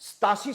87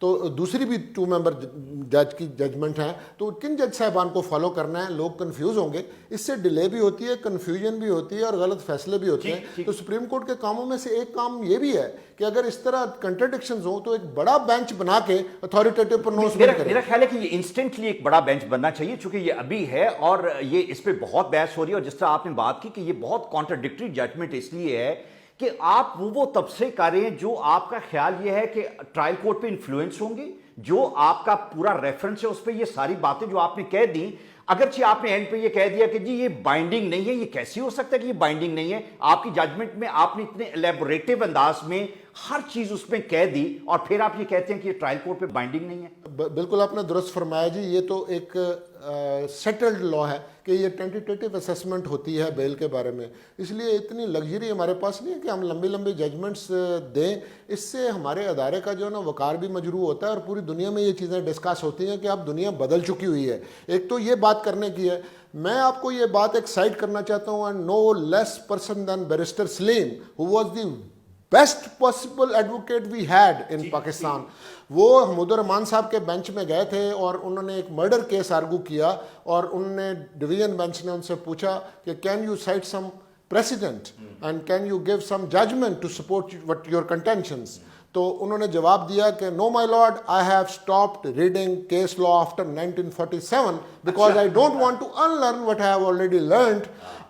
تو دوسری بھی 2 ممبر جج کی ججمنٹ ہیں, تو کن جج صاحبان کو فالو کرنا ہے, لوگ کنفیوز ہوں گے, اس سے ڈیلے بھی ہوتی ہے, کنفیوژن بھی ہوتی ہے اور غلط فیصلے بھی ہوتے ہیں. تو سپریم کورٹ کے کاموں میں سے ایک کام یہ بھی ہے کہ اگر اس طرح کنٹرڈکشنز ہوں تو ایک بڑا بینچ بنا کے اتھارٹیٹیو پرونونسمنٹ کرے. میرا خیال ہے کہ یہ انسٹنٹلی ایک بڑا بینچ بننا چاہیے, چونکہ یہ ابھی ہے اور یہ اس پہ بہت بحث ہو رہی ہے, اور جس طرح آپ نے بات کی کہ یہ بہت کانٹرڈکٹری ججمنٹ اس لیے ہے کہ آپ وہ تبصرے کریں جو آپ کا خیال یہ ہے کہ ٹرائل کورٹ پہ انفلوئنس ہوں گے, جو آپ کا پورا ریفرنس ہے اس پہ یہ ساری باتیں جو آپ نے کہہ دی, اگرچہ آپ نے اینڈ پہ یہ کہہ دیا کہ جی یہ بائنڈنگ نہیں ہے. یہ کیسی ہو سکتا ہے کہ یہ بائنڈنگ نہیں ہے؟ آپ کی ججمنٹ میں آپ نے اتنے الیبوریٹو انداز میں ہر چیز اس میں کہہ دی, اور پھر آپ یہ کہتے ہیں کہ یہ ٹرائل کورٹ پہ بائنڈنگ نہیں ہے. بالکل آپ نے درست فرمایا جی, یہ تو ایک سیٹلڈ لا ہے کہ یہ ٹینٹیٹیو اسیسمنٹ ہوتی ہے بیل کے بارے میں, اس لیے اتنی لگژری ہمارے پاس نہیں ہے کہ ہم لمبی لمبی ججمنٹس دیں. اس سے ہمارے ادارے کا جو ہے نا وقار بھی مجروح ہوتا ہے, اور پوری دنیا میں یہ چیزیں ڈسکس ہوتی ہیں کہ اب دنیا بدل چکی ہوئی ہے. ایک تو یہ بات کرنے کی ہے. میں آپ کو یہ بات ایک سائٹ کرنا چاہتا ہوں, and no less person than barrister Saleem who was the best possible advocate we had in Pakistan. وہ حمود الرحمان صاحب کے بینچ میں گئے تھے اور انہوں نے ایک مرڈر کیس آرگو کیا, اور انہوں نے ڈویژن بینچ نے ان سے پوچھا کہ can you cite some precedent and can you give some judgment to support what your contentions. تو انہوں نے جواب دیا کہ no my lord, I have stopped reading case law after 1947 because I don't want to unlearn what I have already learned.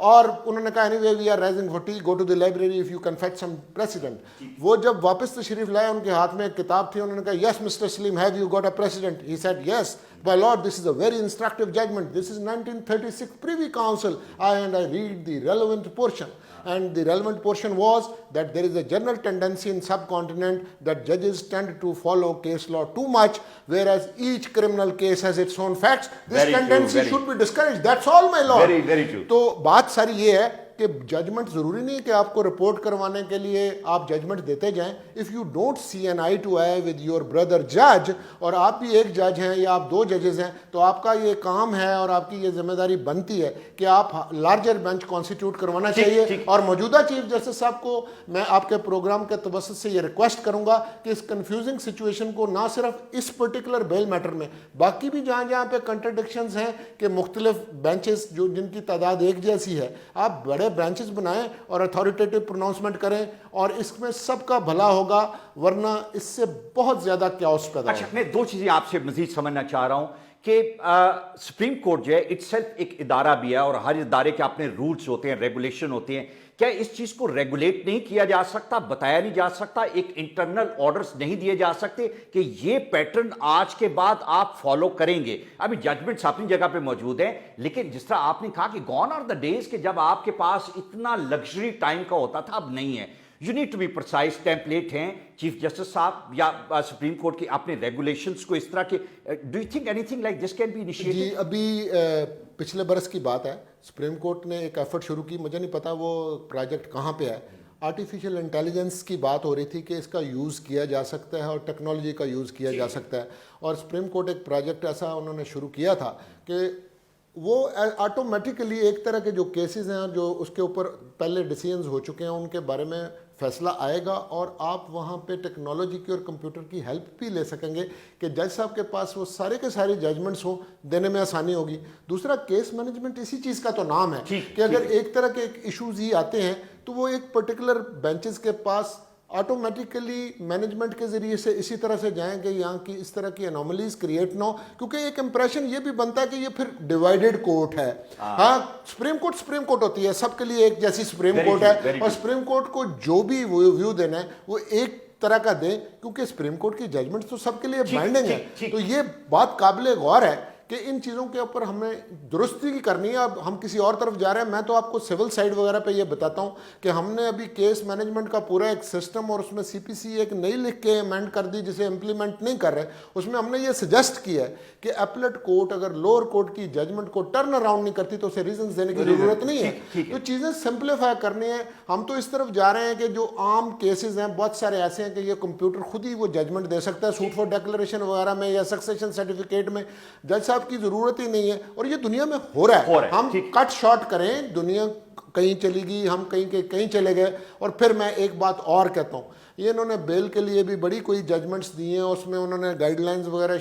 اور انہوں نے کہا anyway we are raising for tea, go to the library if you can fetch some precedent. وہ جب واپس تشریف لائے, ان کے ہاتھ میں ایک کتاب تھی, انہوں نے کہا yes Mr. Salim, have you got a precedent? He said yes my lord, this is a very instructive judgment, this is 1936 Privy Council, and I read the relevant portion. And the relevant portion was that there is a general tendency in subcontinent that judges tend to follow case law too much, whereas each criminal case has its own facts. This Very tendency true, should be discouraged. That's all, my lord. Very, very true. تو بات ساری یہ ہے کہ judgment ضروری نہیں کہ آپ کو رپورٹ کروانے کے لیے آپ ججمنٹ دیتے جائیں. If you don't see an eye to eye with your brother جج, اور آپ بھی ایک جج ہیں یا آپ 2 ججز ہیں, تو آپ کا یہ کام ہے اور آپ کی یہ ذمہ داری بنتی ہے کہ آپ لارجر بینچ کانسٹیٹیوٹ کروانا چاہیے. اور موجودہ چیف جسٹس صاحب کو میں آپ کے پروگرام کے توسط سے یہ ریکویسٹ کروں گا کہ اس کنفیوزنگ سچویشن کو نہ صرف اس پرٹیکولر بیل میٹر میں, باقی بھی جہاں جہاں پہ کنٹرڈکشنز ہیں کہ مختلف بینچز جو جن کی تعداد ایک جیسی ہے, آپ بڑے برانچز بنائیں اور اتھارٹیٹیو پروناؤنسمنٹ کریں, اور اس میں سب کا بھلا ہوگا, ورنہ اس سے بہت زیادہ کیاؤس پیدا ہوگا. اچھا, میں 2 چیزیں آپ سے مزید سمجھنا چاہ رہا ہوں کہ سپریم کورٹ جو ہے اٹ سیلف ایک ادارہ بھی ہے, اور ہر ادارے کے اپنے رولز ہوتے ہیں, ریگولیشن ہوتے ہیں. کیا اس چیز کو ریگولیٹ نہیں کیا جا سکتا, بتایا نہیں جا سکتا, ایک انٹرنل آرڈرز نہیں دیے جا سکتے کہ یہ پیٹرن آج کے بعد آپ فالو کریں گے؟ ابھی ججمنٹس اپنی جگہ پہ موجود ہیں, لیکن جس طرح آپ نے کہا کہ گون آر دا ڈیز کہ جب آپ کے پاس اتنا لگژری ٹائم کا ہوتا تھا, اب نہیں ہے. You need to be precise. Template ہیں چیف جسٹس صاحب یا سپریم کورٹ کے اپنے ریگولیشنز کو اس طرح کے, do you think any thing like this can be initiated? جی, ابھی پچھلے برس کی بات ہے, سپریم کورٹ نے ایک ایفرٹ شروع کی, مجھے نہیں پتا وہ پروجیکٹ کہاں پہ ہے. آرٹیفیشیل انٹیلیجنس کی بات ہو رہی تھی کہ اس کا یوز کیا جا سکتا ہے اور ٹیکنالوجی کا یوز کیا جا سکتا ہے, اور سپریم کورٹ ایک پروجیکٹ ایسا انہوں نے شروع کیا تھا کہ وہ آٹومیٹیکلی ایک طرح کے جو کیسز ہیں جو اس کے اوپر پہلے ڈیسیژنز ہو چکے ہیں ان کے بارے میں فیصلہ آئے گا, اور آپ وہاں پہ ٹیکنالوجی کی اور کمپیوٹر کی ہیلپ بھی لے سکیں گے کہ جج صاحب کے پاس وہ سارے کے سارے ججمنٹس ہوں, دینے میں آسانی ہوگی. دوسرا, کیس مینجمنٹ اسی چیز کا تو نام ہے کہ اگر ایک طرح کے ایشوز ہی آتے ہیں تو وہ ایک پرٹیکولر بینچز کے پاس آٹومیٹیکلی مینجمنٹ کے ذریعے سے اسی طرح سے جائیں کہ یہاں کی اس طرح کی انوملیز کریٹ نہ ہو, کیونکہ ایک امپریشن یہ بھی بنتا ہے کہ یہ پھر ڈیوائیڈڈ کورٹ ہے. ہاں, سپریم کورٹ ہوتی ہے, سب کے لیے ایک جیسی سپریم کورٹ ہے, اور سپریم کورٹ کو جو بھی ویو دینا ہے وہ ایک طرح کا دیں, کیونکہ سپریم کورٹ کی ججمنٹ تو سب کے لیے بائنڈنگ ہے. تو یہ بات قابل غور ہے کہ ان چیزوں کے اوپر ہمیں درستی کی کرنی ہے. اب ہم کسی اور طرف جا رہے ہیں. میں تو آپ کو سول سائڈ وغیرہ پہ یہ بتاتا ہوں کہ ہم نے ابھی کیس مینجمنٹ کا پورا ایک سسٹم, اور اس میں سی پی سی ایک نئی لکھ کے امینڈ کر دی جسے امپلیمنٹ نہیں کر رہے. اس میں ہم نے یہ سجیسٹ کیا ہے کہ اپلیٹ کورٹ اگر لوور کورٹ کی ججمنٹ کو ٹرن اراؤنڈ نہیں کرتی تو اسے ریزنز دینے کی ضرورت نہیں ہے. تو چیزیں سمپلیفائی کرنی ہیں. ہم تو اس طرف جا رہے ہیں کہ جو عام کیسز ہیں بہت سارے ایسے ہیں کہ یہ کمپیوٹر خود ہی وہ ججمنٹ دے سکتا ہے, سوٹ فار ڈیکلریشن وغیرہ میں یا سکسیشن سرٹیفکیٹ میں جج صاحب کی ضرورت ہی نہیں ہے, اور یہ دنیا میں ہو رہا ہے. ہم کٹ شارٹ کریں, دنیا کہیں چلی گئی, ہم کہیں چلے گئے. اور پھر میں ایک بات اور کہتا ہوں, یہ انہوں نے بیل کے لیے بھی بڑی کوئی ججمنٹس دی ہیں, اس میں انہوں نے گائیڈ لائنز وغیرہ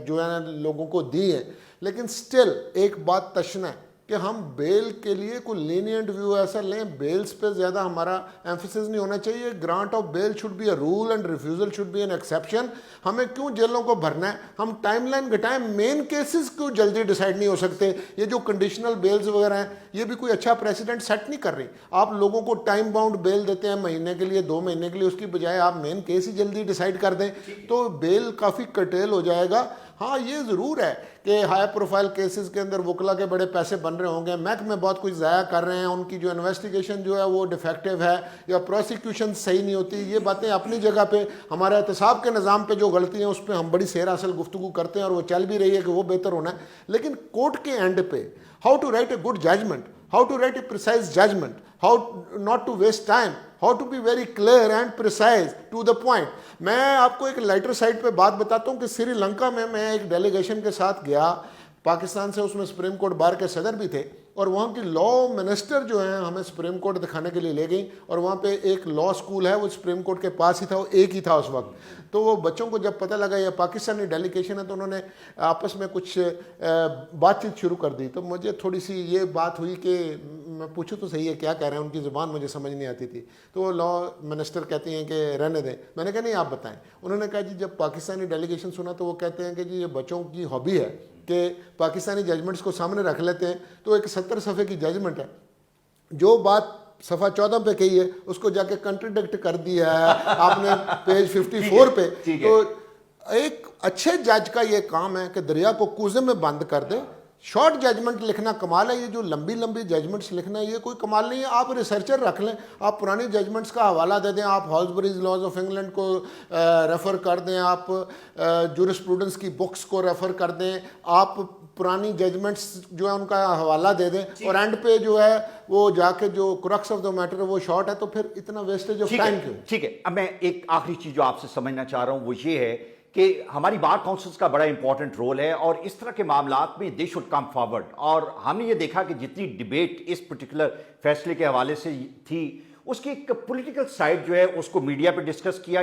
جو ہے لوگوں کو دی ہیں, لیکن سٹل ایک بات تشنا ہے کہ ہم بیل کے لیے کوئی لینینٹ ویو ایسا لیں, بیلز پہ زیادہ ہمارا ایمفیسس نہیں ہونا چاہیے. Grant of bail should be a rule and refusal should be an exception. ہمیں کیوں جیلوں کو بھرنا ہے, ہم ٹائم لائن گھٹائیں, مین کیسز کیوں جلدی ڈیسائیڈ نہیں ہو سکتے. یہ جو کنڈیشنل بیلز وغیرہ ہیں یہ بھی کوئی اچھا پریسیڈنٹ سیٹ نہیں کر رہی. آپ لوگوں کو ٹائم باؤنڈ بیل دیتے ہیں مہینے کے لیے 2 مہینے کے لیے, اس کی بجائے آپ مین کیس ہی جلدی ڈیسائیڈ کر دیں تو بیل کافی کٹیل ہو جائے گا. ہاں یہ ضرور ہے کہ ہائی پروفائل کیسز کے اندر وکلا کے بڑے پیسے بن رہے ہوں گے, محکمے بہت کچھ ضائع کر رہے ہیں, ان کی جو انویسٹیگیشن جو ہے وہ ڈیفیکٹیو ہے یا پروسیکیوشن صحیح نہیں ہوتی. یہ باتیں اپنی جگہ پہ, ہمارے احتساب کے نظام پہ جو غلطی ہیں اس پہ ہم بڑی سیر اصل گفتگو کرتے ہیں اور وہ چل بھی رہی ہے کہ وہ بہتر ہونا ہے. لیکن کورٹ کے اینڈ پہ how to write a good judgment, how to write a precise judgment, how not to waste time, how to be very clear and precise to the point. میں آپ کو ایک لائٹر سائڈ پہ بات بتاتا ہوں کہ سری لنکا میں ایک ڈیلیگیشن کے ساتھ گیا پاکستان سے, اس میں سپریم کورٹ بار کے صدر بھی تھے, اور وہاں کی لا منسٹر جو ہیں ہمیں سپریم کورٹ دکھانے کے لیے لے گئیں, اور وہاں پہ ایک لا اسکول ہے وہ سپریم کورٹ کے پاس ہی تھا, وہ ایک ہی تھا اس وقت. تو وہ بچوں کو جب پتہ لگا یہ پاکستانی ڈیلیگیشن ہے تو انہوں نے آپس میں کچھ بات چیت شروع کر دی. تو مجھے تھوڑی سی یہ بات ہوئی کہ میں پوچھوں تو صحیح ہے کیا کہہ رہے ہیں, ان کی زبان مجھے سمجھ نہیں آتی تھی. تو وہ لا منسٹر کہتے ہیں کہ رہنے دیں. میں نے کہا نہیں آپ بتائیں. انہوں نے کہا جی جب پاکستانی ڈیلیگیشن سنا تو وہ کہتے ہیں کہ جی یہ بچوں کی ہابی ہے کہ پاکستانی ججمنٹس کو سامنے رکھ لیتے ہیں. تو ایک 70 صفحے کی ججمنٹ ہے, جو بات صفحہ 14 پہ کہی ہے اس کو جا کے کنٹرڈکٹ کر دیا ہے آپ نے پیج 54 پہ. تو ایک اچھے جج کا یہ کام ہے کہ دریا کو کوزے میں بند کر دے. شارٹ ججمنٹ لکھنا کمال ہے, یہ جو لمبی لمبی ججمنٹس لکھنا ہے یہ کوئی کمال نہیں ہے. آپ ریسرچر رکھ لیں, آپ پرانی ججمنٹس کا حوالہ دے دیں, آپ ہالسبریز لاز آف انگلینڈ کو ریفر کر دیں, آپ جورسپروڈنس کی بکس کو ریفر کر دیں, آپ پرانی ججمنٹس جو ہے ان کا حوالہ دے دیں, اور اینڈ پہ جو ہے وہ جا کے جو کریکس آف دا میٹر ہے وہ شارٹ ہے. تو پھر اتنا ویسٹیج آف ٹائم کیوں؟ ٹھیک ہے, اب میں ایک آخری چیز جو آپ سے سمجھنا چاہ رہا ہوں وہ یہ ہے کہ ہماری بار کاؤنسلز کا بڑا امپورٹنٹ رول ہے, اور اس طرح کے معاملات میں دے شوڈ کم فارورڈ. اور ہم نے یہ دیکھا کہ جتنی ڈیبیٹ اس پرٹیکولر فیصلے کے حوالے سے تھی, اس کی ایک پولیٹیکل سائڈ جو ہے اس کو میڈیا پہ ڈسکس کیا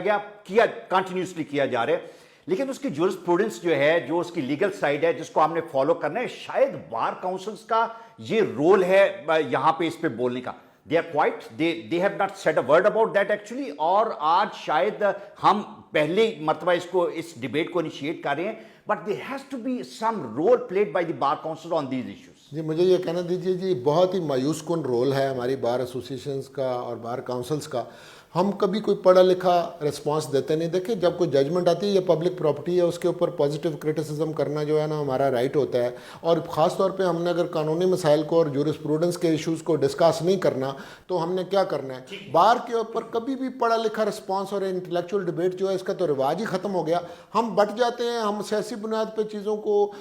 کنٹینیوسلی کیا جا رہا ہے, لیکن اس کی جورسپروڈنس جو ہے, جو اس کی لیگل سائڈ ہے جس کو ہم نے فالو کرنا ہے, شاید بار کاؤنسلز کا یہ رول ہے یہاں پہ اس پہ بولنے کا. they have not said a word about that actually. اور آج شاید ہم پہلی مرتبہ اس ڈیبیٹ کو انیشیٹ کر رہے ہیں, but there has to be some role played by the bar council on these issues. جی مجھے یہ کہنا دیجیے جی, بہت ہی مایوس کن رول ہے ہماری بار ایسوسیشنز کا اور بار کاؤنسلز کا. ہم کبھی کوئی پڑھا لکھا رسپانس دیتے نہیں. دیکھیں جب کوئی ججمنٹ آتی ہے یہ پبلک پراپرٹی ہے, اس کے اوپر پازیٹیو کرٹیسزم کرنا جو ہے نا ہمارا رائٹ ہوتا ہے. اور خاص طور پہ ہم نے اگر قانونی مسائل کو اور جورسپروڈنس کے ایشوز کو ڈسکس نہیں کرنا تو ہم نے کیا کرنا ہے. بار کے اوپر کبھی بھی پڑھا لکھا رسپانس اور انٹلیکچوئل ڈبیٹ جو ہے اس کا تو رواج ہی ختم ہو گیا. ہم بٹ جاتے ہیں, ہم سیاسی بنیاد پہ چیزوں کو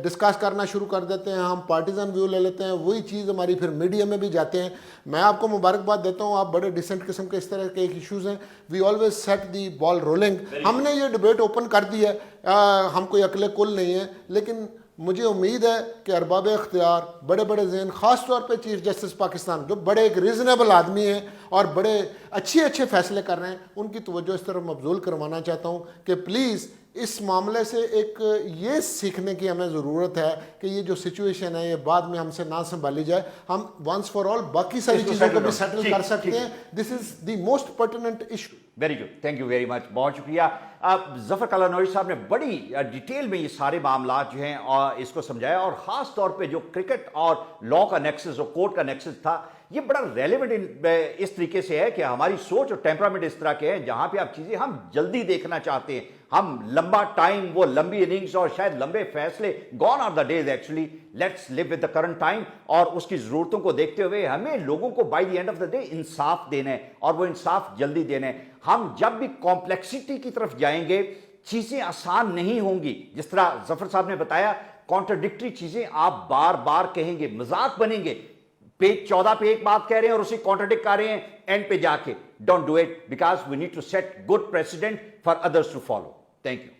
ڈسکس کرنا شروع کر دیتے ہیں, ہم پارٹیزن ویو لے لیتے ہیں, وہی چیز ہماری پھر میڈیا میں بھی جاتے ہیں. میں آپ کو مبارکباد دیتا ہوں, آپ بڑے ڈیسنٹ قسم کے اس طرح کے ایشوز ہیں. We always set the ball rolling. ہم نے یہ ڈبیٹ اوپن کر دی ہے, ہم کوئی عقل کل نہیں ہے, لیکن مجھے امید ہے کہ ارباب اختیار, بڑے بڑے ذہن, خاص طور پہ چیف جسٹس پاکستان جو بڑے ایک ریزنیبل آدمی ہیں اور بڑے اچھے فیصلے کر رہے ہیں, ان کی توجہ اس طرح مبذول کروانا چاہتا ہوں کہ پلیز اس معاملے سے ایک یہ سیکھنے کی ہمیں ضرورت ہے کہ یہ جو سچویشن ہے یہ بعد میں ہم سے نہ سنبھالی جائے, ہم ونس فار آل باقی ساری چیزوں کو بھی سیٹل کر سکتے ہیں. This is the most pertinent issue. Very good, thank you very much, بہت شکریہ. ظفر قلعہ صاحب نے بڑی ڈیٹیل میں یہ سارے معاملات جو ہیں اور اس کو سمجھایا, اور خاص طور پہ جو کرکٹ اور لا کا نیکسس اور کورٹ کا نیکسس تھا, یہ بڑا ریلیونٹ اس طریقے سے ہے کہ ہماری سوچ اور ٹیمپرامنٹ اس طرح کے ہیں جہاں پہ آپ چیزیں ہم جلدی دیکھنا چاہتے ہیں, ہم لمبا ٹائم, وہ لمبی اننگز اور شاید لمبے فیصلے, gone are the days actually. Let's live with the current time, اور اس کی ضرورتوں کو دیکھتے ہوئے ہمیں لوگوں کو by the end of the day انصاف دینا ہے, اور وہ انصاف جلدی دینا ہے. ہم جب بھی کمپلیکسٹی کی طرف جائیں گے چیزیں آسان نہیں ہوں گی. جس طرح ظفر صاحب نے بتایا, کانٹرڈکٹری چیزیں آپ بار بار کہیں گے, مذاق بنیں گے. پیج 14 پہ ایک بات کہہ رہے ہیں اور اسے کانٹرڈکٹ کر رہے ہیں اینڈ پہ جا کے. Don't do it, because we need to set good precedent for others to follow. Thank you.